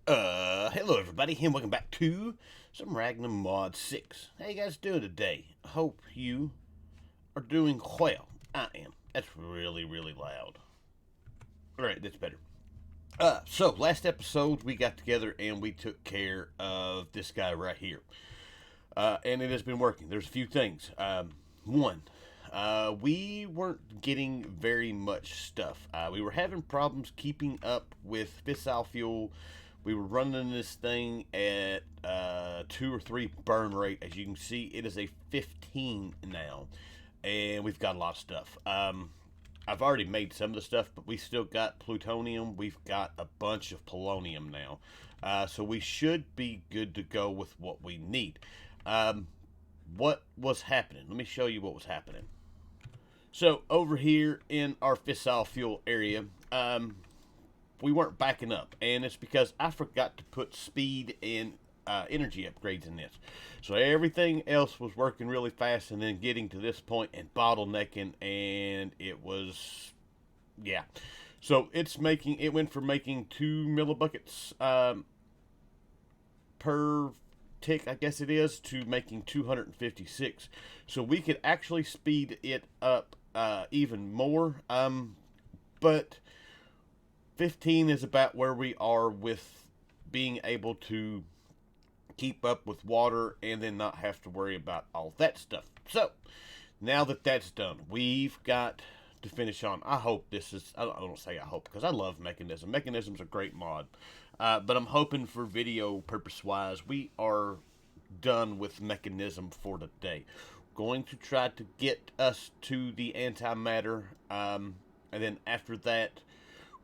Hello everybody, and welcome back to some Ragnamod VI. How you guys doing today? I hope you are doing well. I am. That's really, really loud. Alright, that's better. So last episode we got together and we took care of this guy right here. And it has been working. There's a few things. One, we weren't getting very much stuff. We were having problems keeping up with Fissile Fuel. We were running this thing at 2 or 3 burn rate. As you can see, it is a 15 now, and we've got a lot of stuff. I've already made some of the stuff, but we still got plutonium. We've got a bunch of polonium now, so we should be good to go with what we need. What was happening? Let me show you what was happening. So over here in our Fissile Fuel area, we weren't backing up, and it's because I forgot to put speed and energy upgrades in this. So everything else was working really fast, and then getting to this point and bottlenecking, and it was, yeah. So it went from making 2 millibuckets per tick, I guess it is, to making 256. So we could actually speed it up even more, but 15 is about where we are with being able to keep up with water and then not have to worry about all that stuff. So now that that's done, we've got to finish on. I hope this is, I don't say I hope, because I love Mechanism. Mechanism's a great mod. But I'm hoping for video purpose wise, we are done with Mechanism for today. Going to try to get us to the antimatter, and then after that,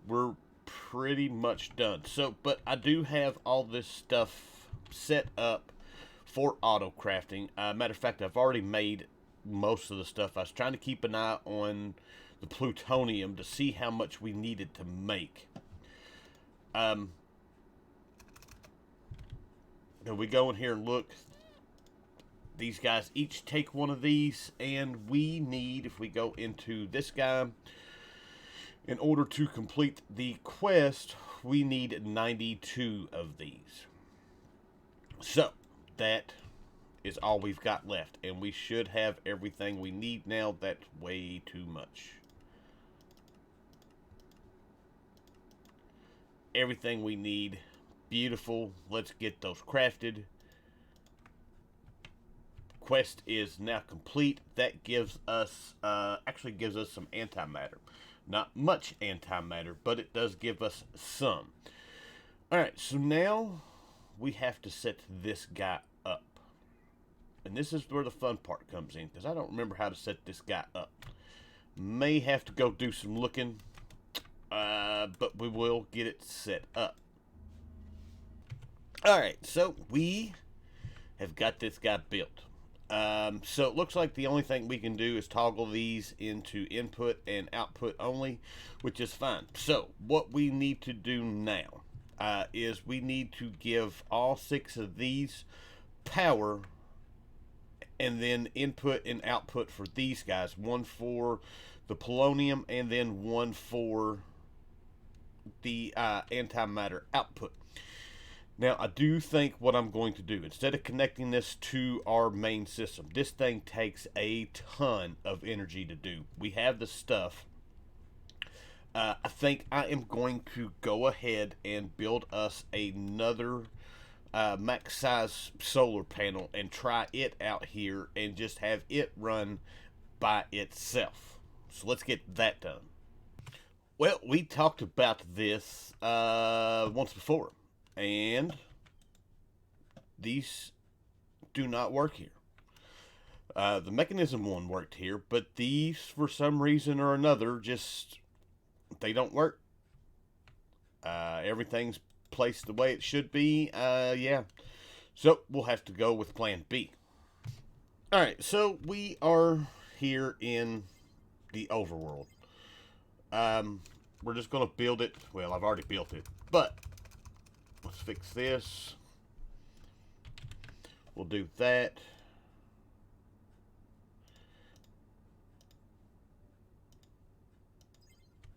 we're pretty much done. So, but I do have all this stuff set up for auto crafting. Matter of fact, I've already made most of the stuff. I was trying to keep an eye on the plutonium to see how much we needed to make. We go in here and look. These guys each take one of these, and we need, if we go into this guy, in order to complete the quest, we need 92 of these. So, that is all we've got left, and we should have everything we need now. That's way too much. Everything we need. Beautiful. Let's get those crafted. Quest is now complete. That gives us, actually gives us some antimatter. Not much antimatter, but it does give us some. Alright, so now we have to set this guy up. And this is where the fun part comes in, because I don't remember how to set this guy up. May have to go do some looking, but we will get it set up. Alright, so we have got this guy built. So it looks like the only thing we can do is toggle these into input and output only, which is fine. So what we need to do now is we need to give all 6 of these power, and then input and output for these guys. One for the polonium and then one for the antimatter output. Now, I do think what I'm going to do, instead of connecting this to our main system, this thing takes a ton of energy to do. We have the stuff. I think I am going to go ahead and build us another max-size solar panel and try it out here and just have it run by itself. So let's get that done. Well, we talked about this once before. And these do not work here. The Mechanism one worked here, but these, for some reason or another, just, they don't work. Everything's placed the way it should be. Yeah. So we'll have to go with plan B. Alright, so we are here in the overworld. We're just going to build it. Well, I've already built it, but let's fix this. We'll do that.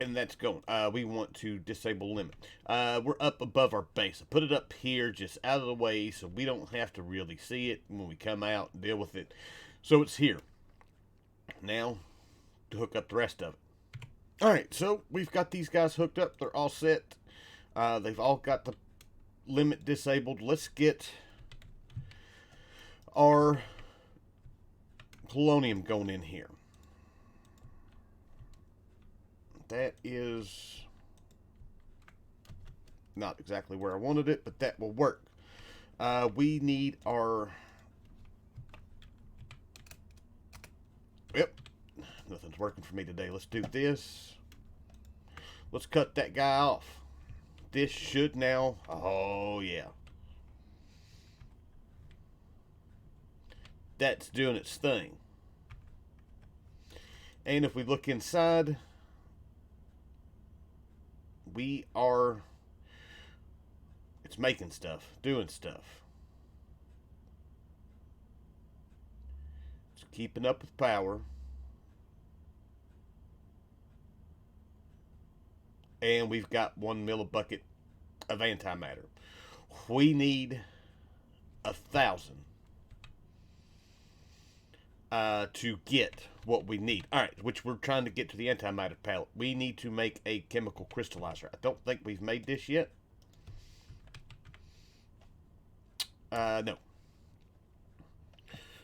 and that's going. We want to disable limit. We're up above our base. I put it up here just out of the way so we don't have to really see it when we come out and deal with it. So it's here. Now to hook up the rest of it. Alright, so we've got these guys hooked up. They're all set. They've all got the limit disabled. Let's get our polonium going in here. That is not exactly where I wanted it, but that will work. We need our... Yep. Nothing's working for me today. Let's do this. Let's cut that guy off. This should now... Oh, yeah. That's doing its thing. And if we look inside, we are... It's making stuff, doing stuff. It's keeping up with power. And we've got 1 millibucket of antimatter. We need 1,000 to get what we need. Alright, which we're trying to get to the antimatter pallet. We need to make a chemical crystallizer. I don't think we've made this yet. No.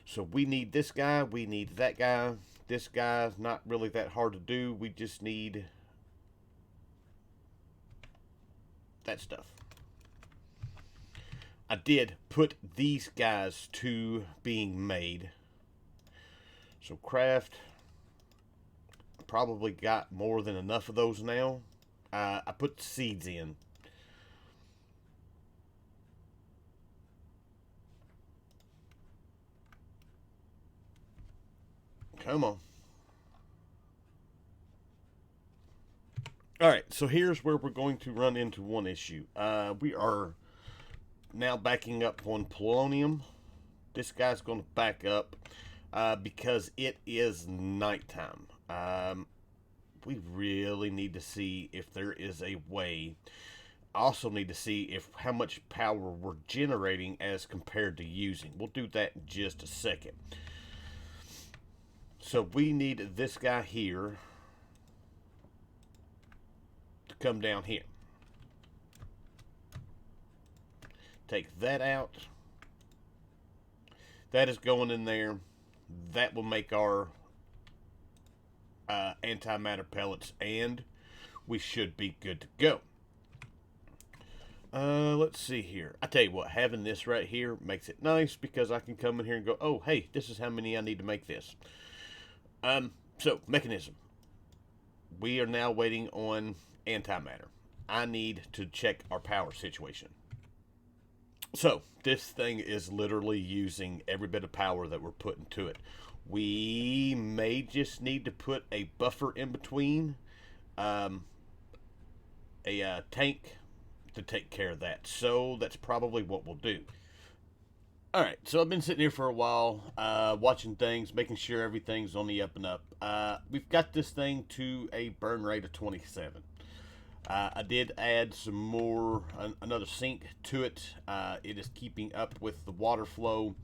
So we need this guy. We need that guy. This guy's not really that hard to do. We just need... that stuff. I did put these guys to being made. So craft, probably got more than enough of those now. I put seeds in. Come on. Alright, so here's where we're going to run into one issue. We are now backing up on polonium. This guy's going to back up because it is nighttime. We really need to see if there is a way. I also need to see if how much power we're generating as compared to using. We'll do that in just a second. So we need this guy here to come down here. Take that out. That is going in there. That will make our antimatter pellets, and we should be good to go. Let's see here. I tell you what, having this right here makes it nice because I can come in here and go, oh, hey, this is how many I need to make this. So, mechanism. We are now waiting on antimatter. I need to check our power situation. So, this thing is literally using every bit of power that we're putting to it. We may just need to put a buffer in between a tank to take care of that. So, that's probably what we'll do. Alright, so I've been sitting here for a while, watching things, making sure everything's on the up and up. We've got this thing to a burn rate of 27. I did add some more, another sink to it. It is keeping up with the water flow.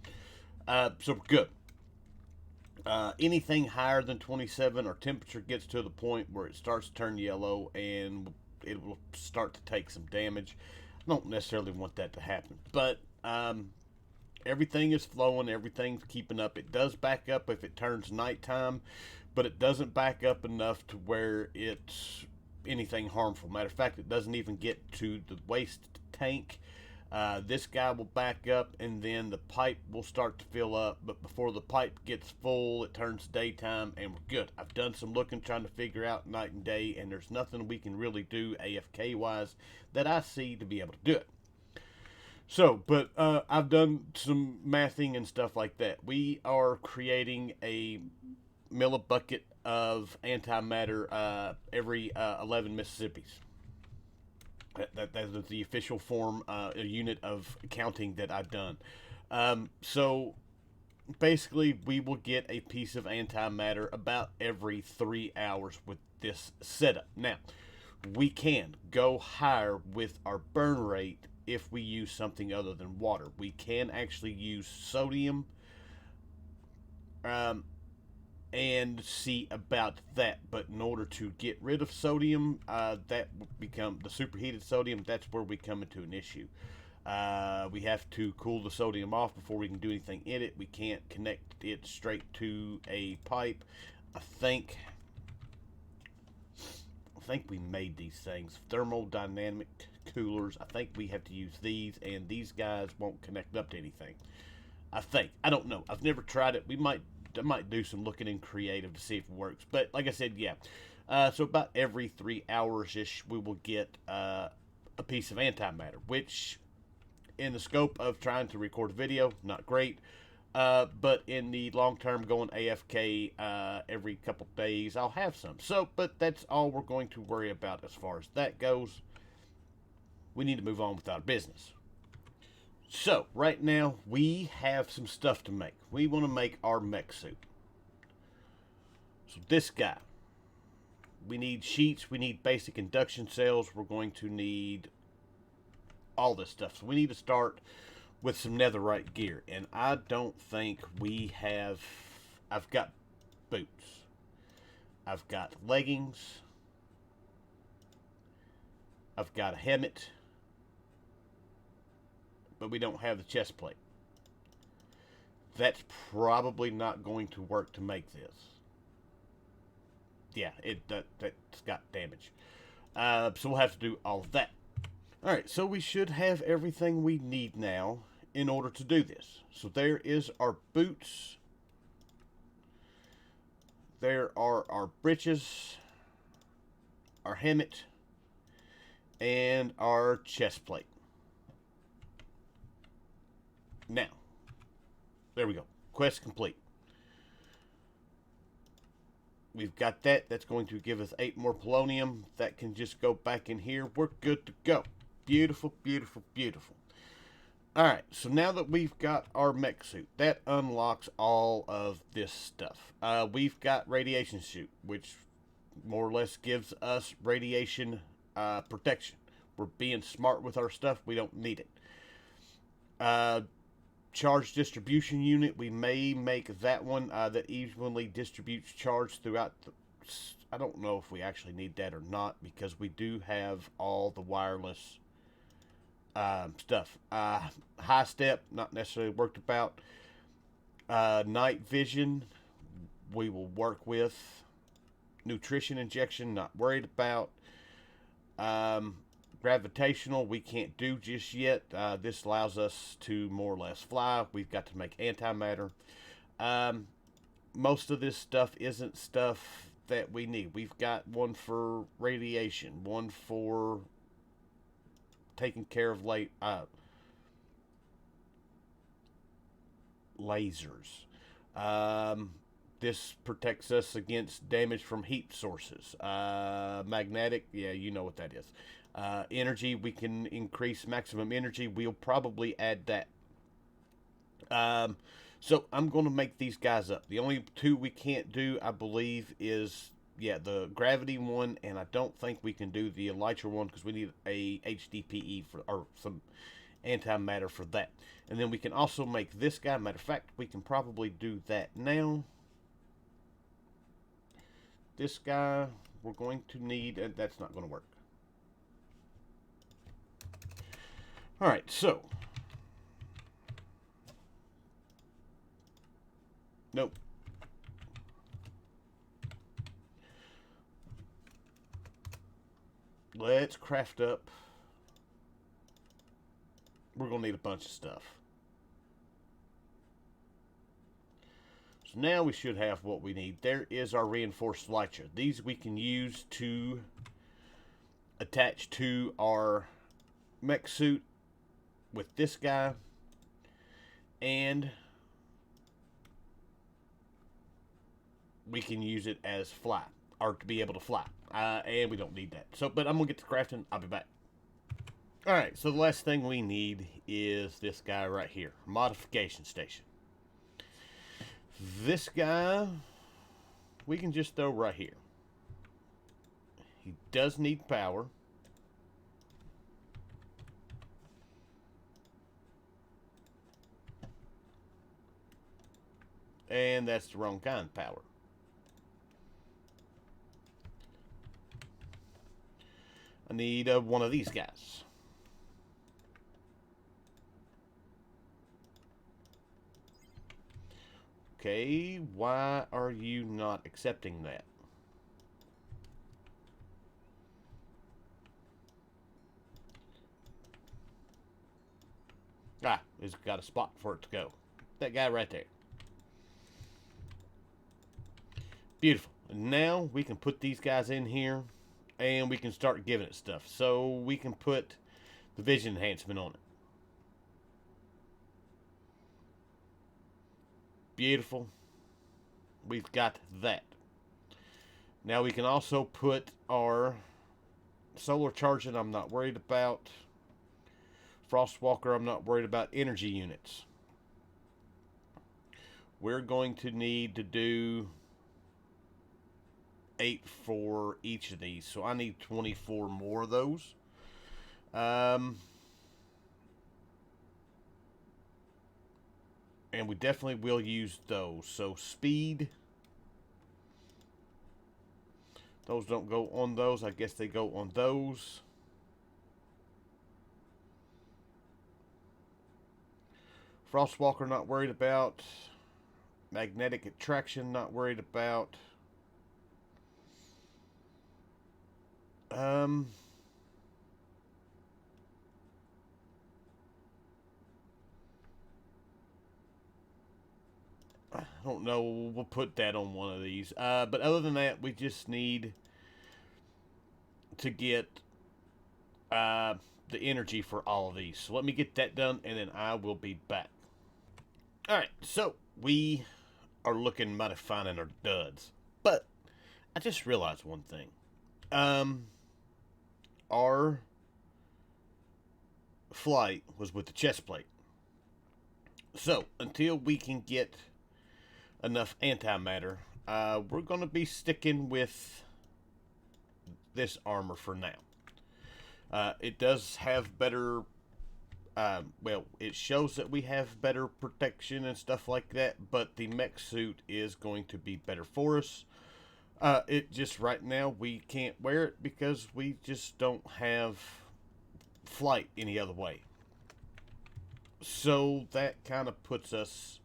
So we're good. Anything higher than 27, our temperature gets to the point where it starts to turn yellow and it will start to take some damage. I don't necessarily want that to happen, but everything is flowing, everything's keeping up. It does back up if it turns nighttime, but it doesn't back up enough to where it's anything harmful. Matter of fact, it doesn't even get to the waste tank. This guy will back up and then the pipe will start to fill up, but before the pipe gets full, it turns daytime and we're good. I've done some looking, trying to figure out night and day, and there's nothing we can really do AFK wise that I see to be able to do it. So, but I've done some mathing and stuff like that. We are creating a millibucket of antimatter every 11 Mississippis. That is the official form, a unit of counting that I've done. So basically, we will get a piece of antimatter about every 3 hours with this setup. Now, we can go higher with our burn rate if we use something other than water. We can actually use sodium and see about that. But in order to get rid of sodium, that would become the superheated sodium. That's where we come into an issue. We have to cool the sodium off before we can do anything in it. We can't connect it straight to a pipe. I think we made these things thermodynamic coolers. I think we have to use these, and these guys won't connect up to anything. I don't know. I've never tried it. I might do some looking in creative to see if it works. But like I said, yeah. So about every 3 hours ish, we will get a piece of antimatter, which in the scope of trying to record a video, not great. But in the long term, going AFK every couple days, I'll have some. So, but that's all we're going to worry about as far as that goes. We need to move on with our business. So, right now, we have some stuff to make. We want to make our Mech Soup. So, this guy. We need sheets. We need basic induction cells. We're going to need all this stuff. So, we need to start with some netherite gear. And I don't think we have... I've got boots. I've got leggings. I've got a helmet. But we don't have the chest plate. That's probably not going to work to make this. Yeah, that's got damage. So we'll have to do all of that. Alright, so we should have everything we need now in order to do this. So there is our boots. There are our breeches. Our helmet. And our chest plate. Now, there we go. Quest complete. We've got that. That's going to give us 8 more polonium. That can just go back in here. We're good to go. Beautiful, beautiful, beautiful. Alright, so now that we've got our mech suit, that unlocks all of this stuff. We've got radiation suit, which more or less gives us radiation protection. We're being smart with our stuff. We don't need it. Charge distribution unit, we may make that one that evenly distributes charge throughout the... I don't know if we actually need that or not, because we do have all the wireless stuff. High step, not necessarily worked about. Night vision, we will work with. Nutrition injection, not worried about. Gravitational, we can't do just yet. This allows us to more or less fly. We've got to make antimatter. Most of this stuff isn't stuff that we need. We've got one for radiation, one for taking care of lasers. This protects us against damage from heat sources. Magnetic, yeah, you know what that is. Energy, we can increase maximum energy. We'll probably add that. So I'm going to make these guys up. The only 2 we can't do, I believe, is, yeah, the gravity one, and I don't think we can do the elytra one because we need a HDPE or some antimatter for that. And then we can also make this guy. Matter of fact, we can probably do that now. This guy, we're going to need, that's not going to work. Alright, so. Nope. Let's craft up. We're going to need a bunch of stuff. So now we should have what we need. There is our reinforced elytra. These we can use to attach to our mech suit with this guy, and we can use it as fly, or to be able to fly, and we don't need that. So, but I'm gonna get to crafting. I'll be back. All right, so the last thing we need is this guy right here, modification station. This guy, we can just throw right here. He does need power. And that's the wrong kind of power. I need one of these guys. Okay, why are you not accepting that? Ah, it's got a spot for it to go. That guy right there. Beautiful. And now we can put these guys in here and we can start giving it stuff. So we can put the vision enhancement on it. Beautiful. We've got that. Now we can also put our solar charging. I'm not worried about. Frostwalker, I'm not worried about. Energy units. We're going to need to do 8 for each of these. So I need 24 more of those. And we definitely will use those. So speed. Those don't go on those. I guess they go on those. Frostwalker, not worried about. Magnetic attraction, not worried about. I don't know. We'll put that on one of these. But other than that, we just need to get the energy for all of these. So let me get that done, and then I will be back. Alright, so we are looking mighty fine in our duds. But I just realized one thing. Our flight was with the chest plate. So, until we can get enough antimatter, we're going to be sticking with this armor for now. It does have better, well, it shows that we have better protection and stuff like that, but the mech suit is going to be better for us. It just, right now, we can't wear it because we just don't have flight any other way. So that kind of puts us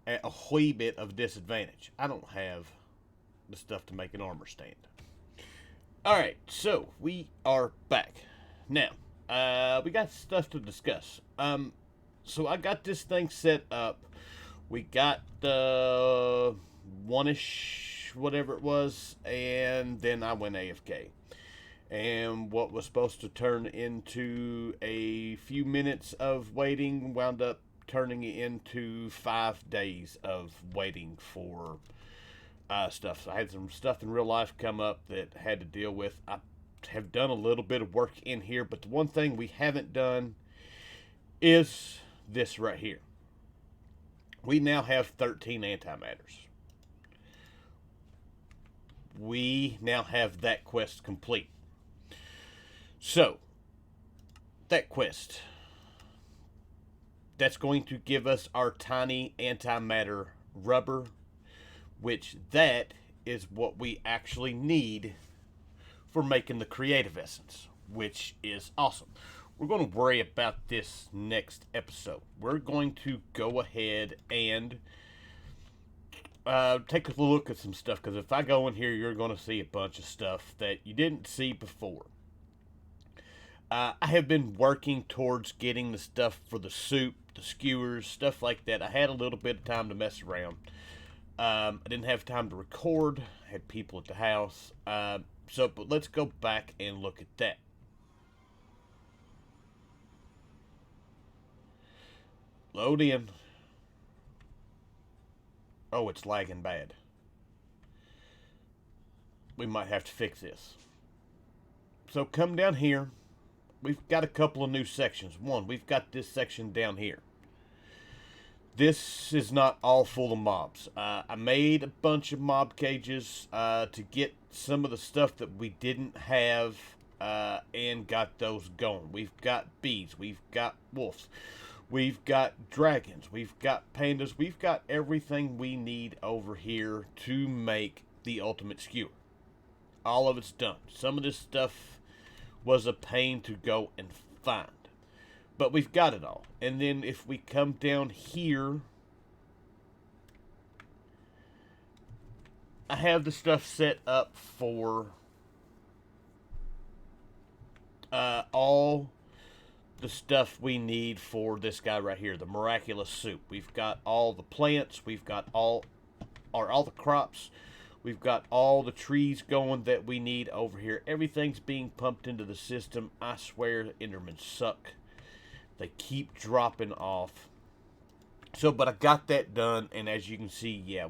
at a wee bit of disadvantage. I don't have the stuff to make an armor stand. Alright, so we are back. Now, we got stuff to discuss. So I got this thing set up. We got the one-ish, whatever it was, and then I went AFK. And what was supposed to turn into a few minutes of waiting wound up turning into 5 days of waiting for stuff. So I had some stuff in real life come up that I had to deal with. I have done a little bit of work in here, but the one thing we haven't done is this right here. We now have 13 antimatters. We now have that quest complete. So, that quest, that's going to give us our tiny antimatter rubber, which that is what we actually need for making the creative essence, which is awesome. We're going to worry about this next episode. We're going to go ahead and take a look at some stuff, because if I go in here, you're going to see a bunch of stuff that you didn't see before. I have been working towards getting the stuff for the soup, the skewers, stuff like that. I had a little bit of time to mess around. I didn't have time to record. I had people at the house. But let's go back and look at that. Load in. Oh, it's lagging bad. We might have to fix this. So come down here. We've got a couple of new sections. One, we've got this section down here. This is not all full of mobs. I made a bunch of mob cages to get some of the stuff that we didn't have and got those going. We've got bees, we've got wolves, we've got dragons, we've got pandas, we've got everything we need over here to make the ultimate skewer. All of it's done. Some of this stuff was a pain to go and find, but we've got it all. And then if we come down here, I have the stuff set up for all the stuff we need for this guy right here, the miraculous soup. We've got all the plants, we've got all the crops, we've got all the trees going that we need over here. Everything's being pumped into the system. I swear Endermen suck. They keep dropping off. So, but I got that done, and as you can see, yeah,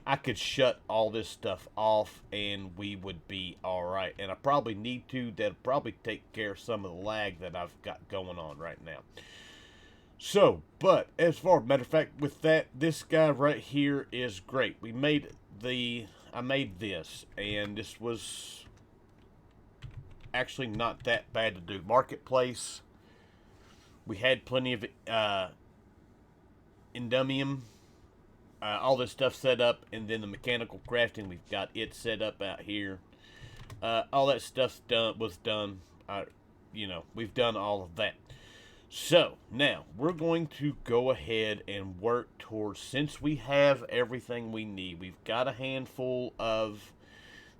I could shut all this stuff off and we would be alright. And I probably need to. That'll probably take care of some of the lag that I've got going on right now. So, but as far, matter of fact, with that, this guy right here is great. I made this, and this was actually not that bad to do. Marketplace, we had plenty of endumium, all this stuff set up, and then the mechanical crafting, we've got it set up out here. All that stuff's was done. We've done all of that. So now we're going to go ahead and work towards, since we have everything we need, we've got a handful of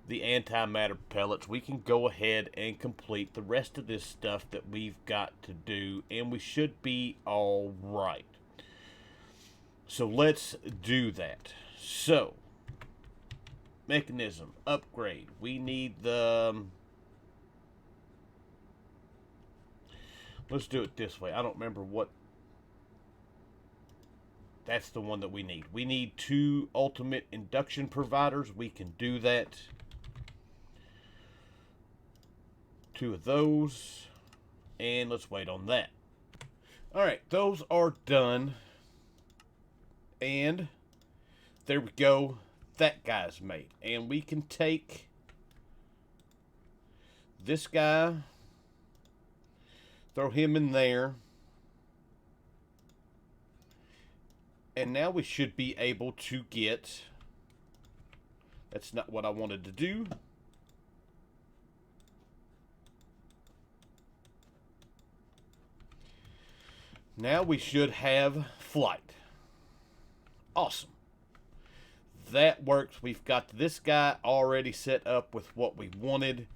the antimatter pellets, we can go ahead and complete the rest of this stuff that we've got to do, and we should be all right. So let's do that. So, mechanism upgrade. We need the... let's do it this way. I don't remember what... that's the one that we need. We need 2 ultimate induction providers. We can do that. 2 of those. And let's wait on that. Alright, those are done. And there we go. That guy's made. And we can take this guy, throw him in there, and now we should be able to get... that's not what I wanted to do. Now we should have flight. Awesome. That works. We've got this guy already set up with what we wanted.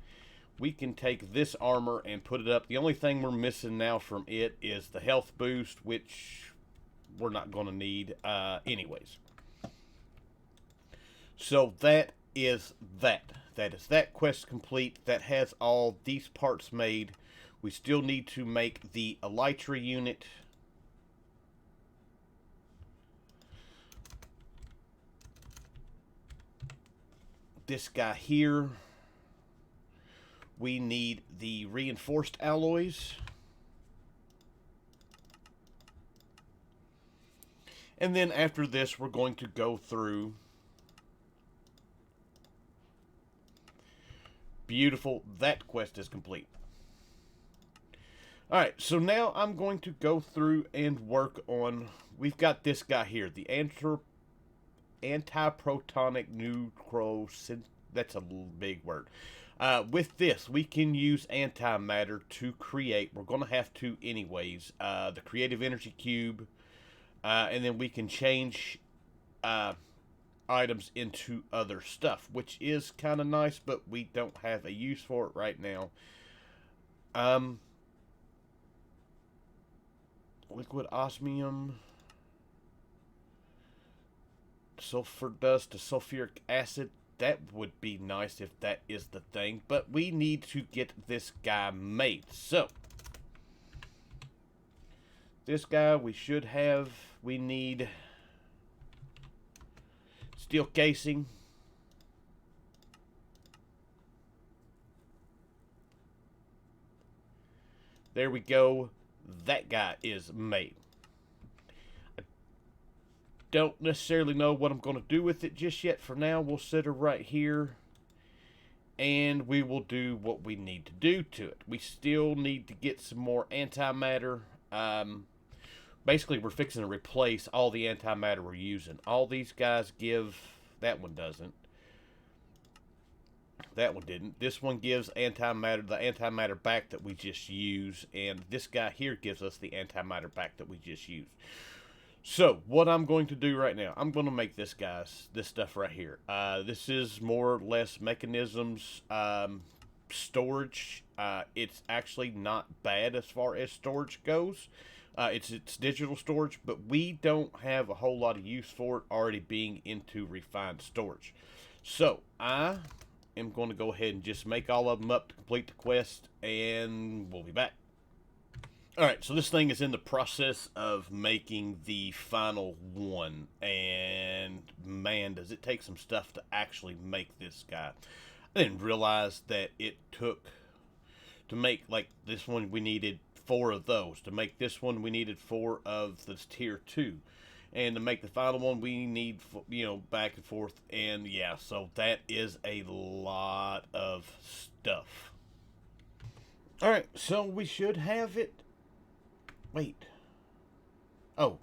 We can take this armor and put it up. The only thing we're missing now from it is the health boost, which we're not going to need anyways. So that is that. That is that quest complete. That has all these parts made. We still need to make the elytra unit. This guy here, we need the reinforced alloys, and then after this we're going to go through. Beautiful. That quest is complete. Alright, so now I'm going to go through and work on, we've got this guy here, the antiprotonic nucleosynthesis. That's a big word. With this, we can use antimatter to create, we're going to have to anyways, the creative energy cube, and then we can change items into other stuff, which is kind of nice, but we don't have a use for it right now. Liquid osmium, sulfur dust to sulfuric acid. That would be nice if that is the thing, but we need to get this guy made. So this guy we should have, we need steel casing, there we go. That guy is made. don't necessarily know what I'm going to do with it just yet. For now, we'll set her right here, and we will do what we need to do to it. We still need to get some more antimatter. Basically, we're fixing to replace all the antimatter we're using. All these guys give... That one doesn't. That one didn't. This one gives antimatter, the antimatter back that we just used, and this guy here gives us the antimatter back that we just used. So, what I'm going to do right now, I'm going to make this stuff right here. This is more or less Mechanism's storage. It's actually not bad as far as storage goes. It's digital storage, but we don't have a whole lot of use for it already being into refined storage. So, I am going to go ahead and just make all of them up to complete the quest, and we'll be back. Alright, so this thing is in the process of making the final one, and man, does it take some stuff to actually make this guy. I didn't realize that it took, to make like this one we needed 4 of those. To make this one we needed 4 of this tier 2. And to make the final one, we need, you know, back and forth. And yeah, so that is a lot of stuff. Alright, so we should have it. Wait. Oh.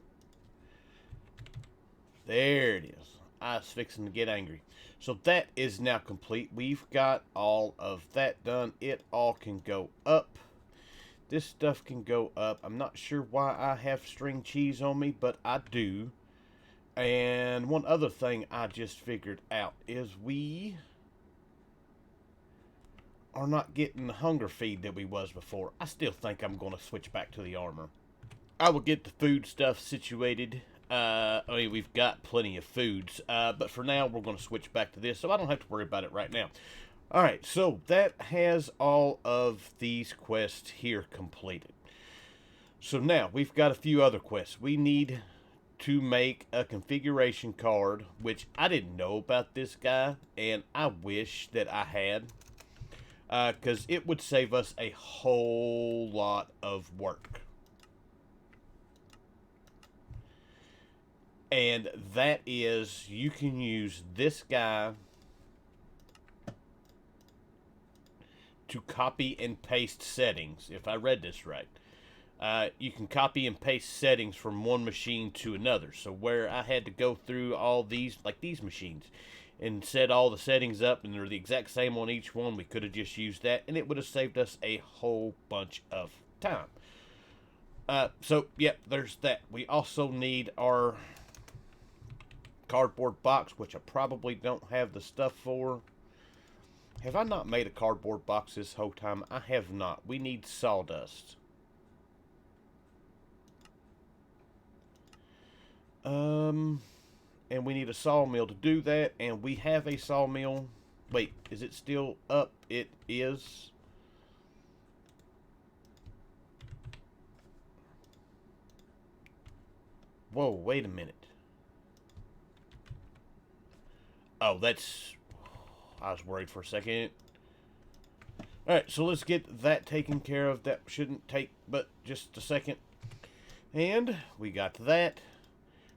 There it is. I was fixing to get angry. So that is now complete. We've got all of that done. It all can go up. This stuff can go up. I'm not sure why I have string cheese on me, but I do. And one other thing I just figured out is we are not getting the hunger feed that we was before. I still think I'm going to switch back to the armor. I will get the food stuff situated. I mean, we've got plenty of foods, but for now we're going to switch back to this, so I don't have to worry about it right now. Alright, so that has all of these quests here completed. So now, we've got a few other quests. We need to make a configuration card, which I didn't know about this guy, and I wish that I had. Because it would save us a whole lot of work. And that is, you can use this guy to copy and paste settings, if I read this right. You can copy and paste settings from one machine to another. So where I had to go through all these, like these machines, and set all the settings up, and they're the exact same on each one, we could have just used that, and it would have saved us a whole bunch of time. So, yeah, there's that. We also need our cardboard box, which I probably don't have the stuff for. Have I not made a cardboard box this whole time? I have not. We need sawdust. And we need a sawmill to do that, and we have a sawmill. Wait, is it still up? It is. Whoa, wait a minute. Oh, that's... I was worried for a second. Alright, so let's get that taken care of. That shouldn't take but just a second. And we got that.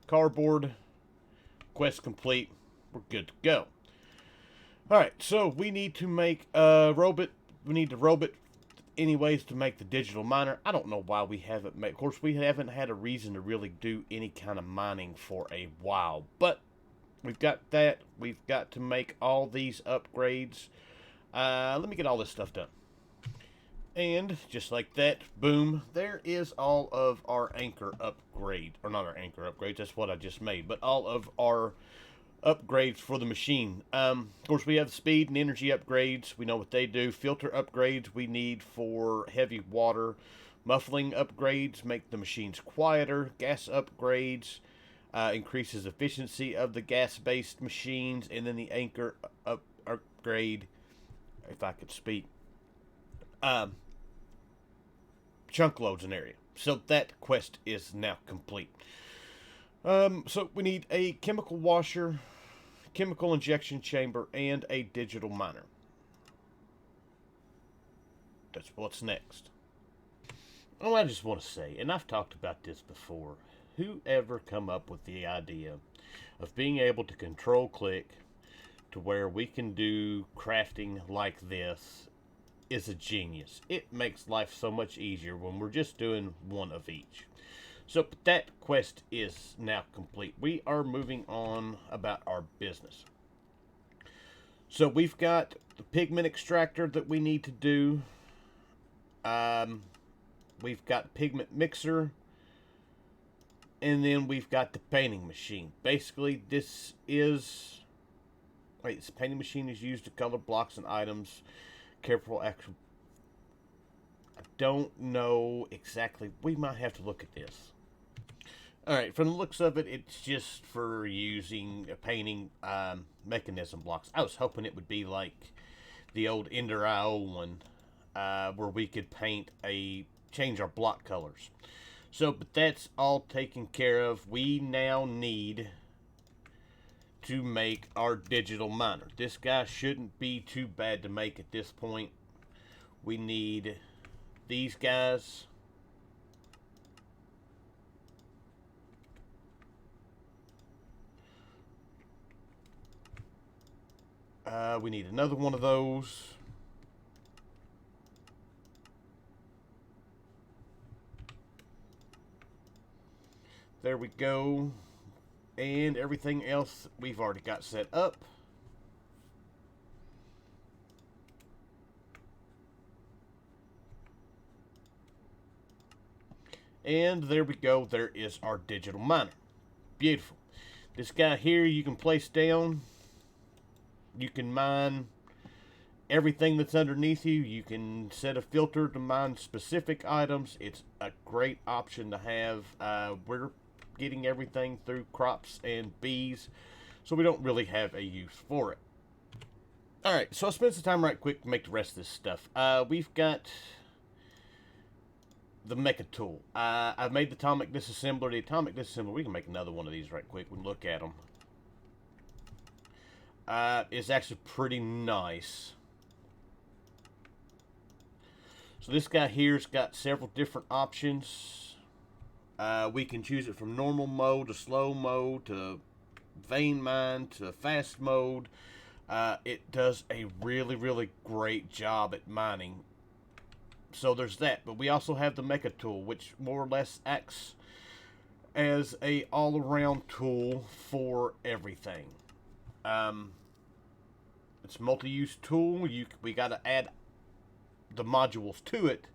Cardboard. Quest complete. We're good to go. Alright, so we need to make a robot. We need the robot anyways to make the digital miner. I don't know why we haven't made... Of course, we haven't had a reason to really do any kind of mining for a while. But we've got that. We've got to make all these upgrades. Let me get all this stuff done. And just like that, boom, there is all of our anchor upgrade. Or not our anchor upgrades, that's what I just made. But all of our upgrades for the machine. Of course, we have speed and energy upgrades. We know what they do. Filter upgrades we need for heavy water. Muffling upgrades make the machines quieter. Gas upgrades increases efficiency of the gas-based machines. And then the anchor upgrade, if I could speak, chunk loads an area. So that quest is now complete. So we need a chemical washer, chemical injection chamber, and a digital miner. That's what's next. Oh, I just want to say, and I've talked about this before, whoever come up with the idea of being able to control click to where we can do crafting like this is a genius. It makes life so much easier when we're just doing one of each. So that quest is now complete. We are moving on about our business. So we've got the pigment extractor that we need to do. We've got pigment mixer. And then we've got the painting machine. Basically, this is... Wait, this painting machine is used to color blocks and items. Careful actual... I don't know exactly. We might have to look at this. Alright, from the looks of it, it's just for using painting mechanism blocks. I was hoping it would be like the old Ender IO one, where we could change our block colors. So, but that's all taken care of. We now need to make our digital miner. This guy shouldn't be too bad to make at this point. We need these guys. We need another one of those. There we go. And everything else we've already got set up. And there we go. There is our digital miner. Beautiful. This guy here you can place down. You can mine everything that's underneath you. You can set a filter to mine specific items. It's a great option to have. We're getting everything through crops and bees, so we don't really have a use for it. Alright, so I'll spend some time right quick to make the rest of this stuff. We've got the mecha tool. I've made the atomic disassembler. The atomic disassembler, we can make another one of these right quick. We can look at them. It's actually pretty nice. So this guy here's got several different options. We can choose it from normal mode to slow mode to vein mine to fast mode. It does a really, really great job at mining. So there's that. But we also have the mecha tool, which more or less acts as a all-around tool for everything. It's a multi-use tool. We got to add the modules to it,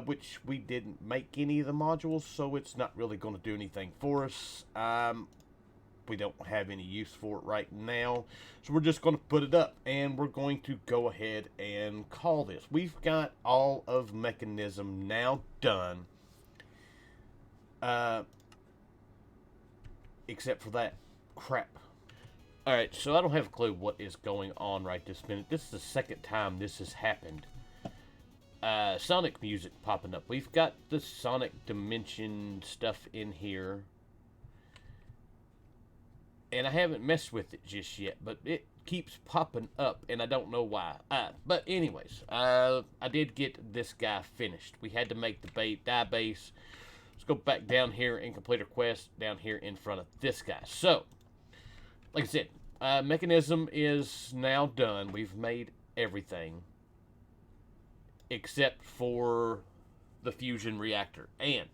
which we didn't make any of the modules, so it's not really going to do anything for us. We don't have any use for it right now, so we're just going to put it up, and we're going to go ahead and call this. We've got all of Mekanism now done, except for that crap. Alright, so I don't have a clue what is going on right this minute. This is the second time this has happened. Sonic music popping up. We've got the Sonic Dimension stuff in here. And I haven't messed with it just yet, but it keeps popping up, and I don't know why. But anyways, I did get this guy finished. We had to make the die base. Let's go back down here and complete our quest down here in front of this guy. So, like I said, Mekanism is now done. We've made everything except for the fusion reactor, and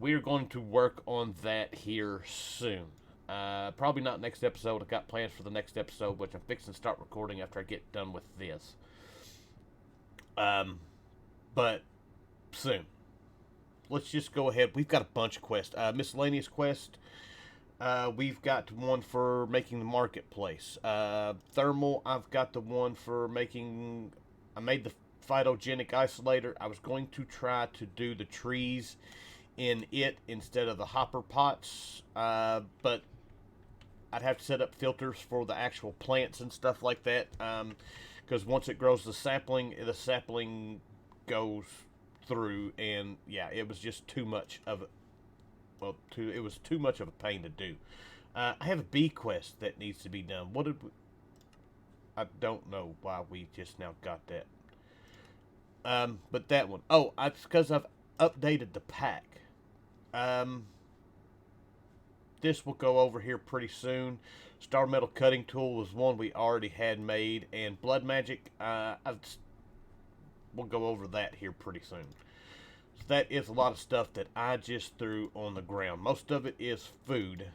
we're going to work on that here soon. Probably not next episode. I've got plans for the next episode, which I'm fixing to start recording after I get done with this. But soon. Let's just go ahead. We've got a bunch of quests. Miscellaneous quest. We've got one for making the marketplace. Thermal, I've got the one for making... I made the phytogenic isolator. I was going to try to do the trees in it instead of the hopper pots. But I'd have to set up filters for the actual plants and stuff like that. Because once it grows the sapling goes through. And yeah, it was just too much of it. Well, it was too much of a pain to do. I have a bee quest that needs to be done. I don't know why we just now got that. But that one. Oh, it's because I've updated the pack. this will go over here pretty soon. Star Metal Cutting Tool was one we already had made, and Blood Magic, we'll go over that here pretty soon. So that is a lot of stuff that I just threw on the ground. Most of it is food.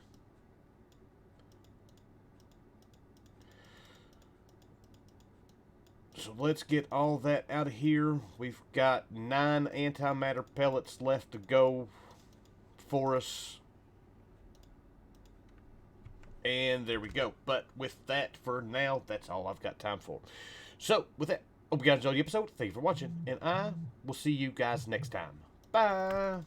So let's get all that out of here. We've got 9 antimatter pellets left to go for us. And there we go. But with that, for now, that's all I've got time for. So, with that, hope you guys enjoyed the episode. Thank you for watching. And I will see you guys next time. Bye.